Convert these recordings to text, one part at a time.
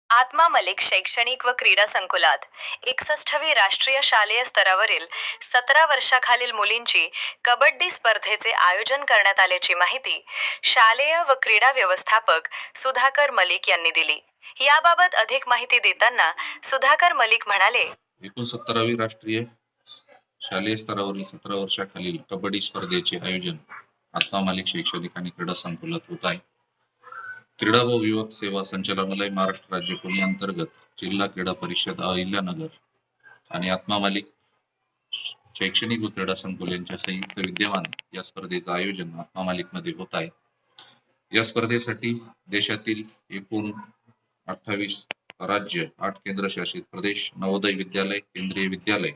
आत्मा मलिक शैक्षणिक व क्रीडा संकुलात 61वी राष्ट्रीय शालेय स्तरावरील 17 वर्षाखालील मुलींची कबड्डी स्पर्धेचे आयोजन करण्यात आल्याची माहिती शालेय व क्रीडा व्यवस्थापक सुधाकर मलिक यांनी दिली। याबाबत अधिक माहिती देताना सुधाकर मलिक म्हणाले, 69वी राष्ट्रीय शालेय स्तरावरील 17 वर्षाखालील कबड्डी स्पर्धेचे आयोजन आत्मा मलिक शैक्षणिक आणि क्रीडा संकुलात होत आहे। क्रीडा व युवक सेवा संचालनालय महाराष्ट्र राज्य पुणे अंतर्गत जिल्हा क्रीडा परिषद अहिल्यानगर आणि आत्मा मलिक शैक्षणिक व क्रीडा संकुल यांच्या संयुक्त विद्यमाने या स्पर्धेचं आयोजन आत्मा मलिक मध्ये होत आहे। या स्पर्धेसाठी देशातील एकूण 28 राज्य, 8 केंद्रशासित प्रदेश, नवोदय विद्यालय, केंद्रीय विद्यालय,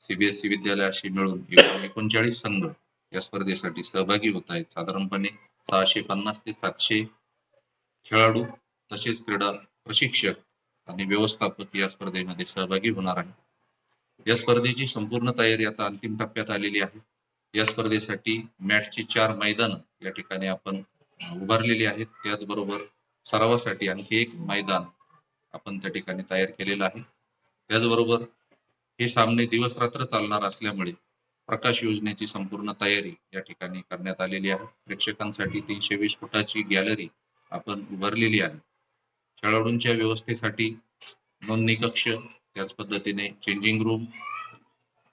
सीबीएसई विद्यालय अशी मिळून 39 संघ या स्पर्धेसाठी सहभागी होत आहेत। साधारणपणे 650 ते 700 खेळाडू तसेच क्रीडा प्रशिक्षक आणि व्यवस्थापक या स्पर्धेमध्ये सहभागी होणार आहेत। या स्पर्धेची संपूर्ण तयारी आता अंतिम टप्प्यात आलेली आहे। या स्पर्धेसाठी मॅचची 4 मैदान या ठिकाणी आपण उभारलेली आहेत। त्याचबरोबर सरावासाठी आणखी एक मैदान आपण त्या ठिकाणी तयार केलेलं आहे। त्याचबरोबर हे सामने दिवस रात्र चालणार असल्यामुळे प्रकाश योजनेची संपूर्ण तयारी या ठिकाणी करण्यात आलेली आहे। प्रेक्षकांसाठी 320 फुटाची गॅलरी आपण उभारलेली आहे। खेळाडूंच्या व्यवस्थेसाठी नोंदणी कक्ष, त्याच पद्धतीने चेंजिंग रूम,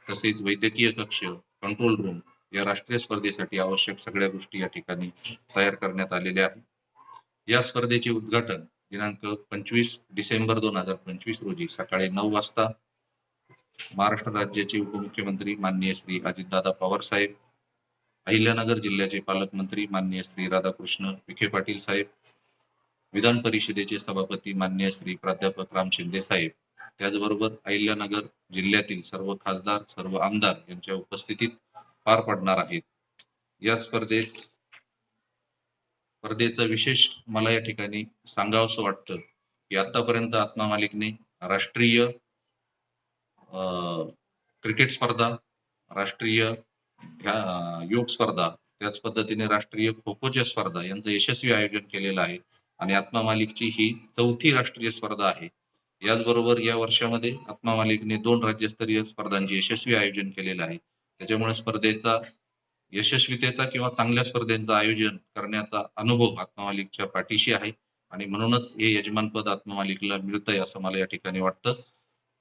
तसेच वैद्यकीय कक्ष, कंट्रोल रूम या राष्ट्रीय स्पर्धेसाठी आवश्यक सगळ्या गोष्टी या ठिकाणी तयार करण्यात आलेल्या आहेत। या स्पर्धेचे उद्घाटन दिनांक 25 डिसेंबर 2025 रोजी सकाळी 9 वाजता महाराष्ट्र राज्याचे उपमुख्यमंत्री माननीय श्री अजितदादा पवार साहेब, अहिल्यानगर जिल्ह्याचे पालकमंत्री माननीय श्री राधाकृष्ण विखे पाटील साहेब, विधान परिषदेचे सभापती माननीय श्री प्राध्यापक राम शिंदे साहेब, त्याचबरोबर अहिल्यानगर जिल्ह्यातील सर्व खासदार, सर्व आमदार यांच्या उपस्थितीत पार पडणार आहेत। या स्पर्धेचं विशेष मला या ठिकाणी सांगावंसं वाटतं की आतापर्यंत आत्मा मलिकने राष्ट्रीय क्रिकेट स्पर्धा, राष्ट्रीय योग स्पर्धा, त्याच पद्धतीने राष्ट्रीय खो खोच्या स्पर्धा यांचं यशस्वी आयोजन केलेलं आहे आणि आत्मा मलिकची ही 4थी राष्ट्रीय स्पर्धा आहे। याचबरोबर या वर्षामध्ये आत्मा मलिकने 2 राज्यस्तरीय स्पर्धांचे यशस्वी आयोजन केलेलं आहे। त्याच्यामुळे स्पर्धेचा यशस्वीतेचा किंवा चांगल्या स्पर्धेचं आयोजन करण्याचा अनुभव आत्मा मलिकच्या पाठीशी आहे आणि म्हणूनच हे यजमानपद आत्मा मलिकला मिळतंय असं मला या ठिकाणी वाटतं।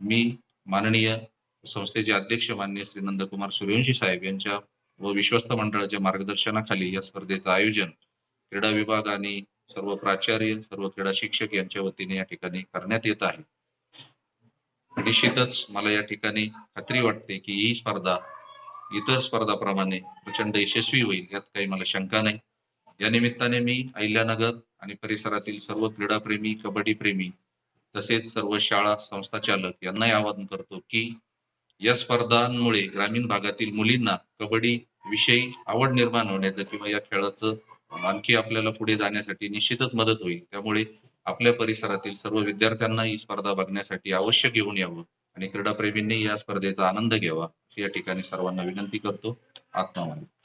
मी माननीय संस्थेचे अध्यक्ष माननीय श्री नंदकुमार सूर्यवंशी साहेब यांच्या व विश्वस्त मंडळाच्या मार्गदर्शनाखाली या स्पर्धेचं आयोजन क्रीडा विभाग आणि सर्व प्राचार्य, सर्व क्रीडा शिक्षक यांच्या वतीने या ठिकाणी करण्यात येत आहे। निश्चितच मला या ठिकाणी खात्री वाटते की ही स्पर्धा इतर स्पर्धाप्रमाणे प्रचंड यशस्वी होईल, यात काही मला शंका नाही। या निमित्ताने मी अहिल्यानगर आणि परिसरातील सर्व क्रीडाप्रेमी, कबड्डी प्रेमी तसेच सर्व शाळा संस्था चालक यांनाही आवाहन करतो की या स्पर्धांमुळे ग्रामीण भागातील मुलींना कबड्डी विषयी आवड निर्माण होण्याचं किंवा या खेळाचं आणखी आपल्याला पुढे जाण्यासाठी निश्चितच मदत होईल। त्यामुळे आपल्या परिसरातील सर्व विद्यार्थ्यांना ही स्पर्धा बघण्यासाठी अवश्य घेऊन यावं आणि क्रीडाप्रेमींनी या स्पर्धेचा आनंद घ्यावा अशी या ठिकाणी सर्वांना विनंती करतो। आत्मा मलिक।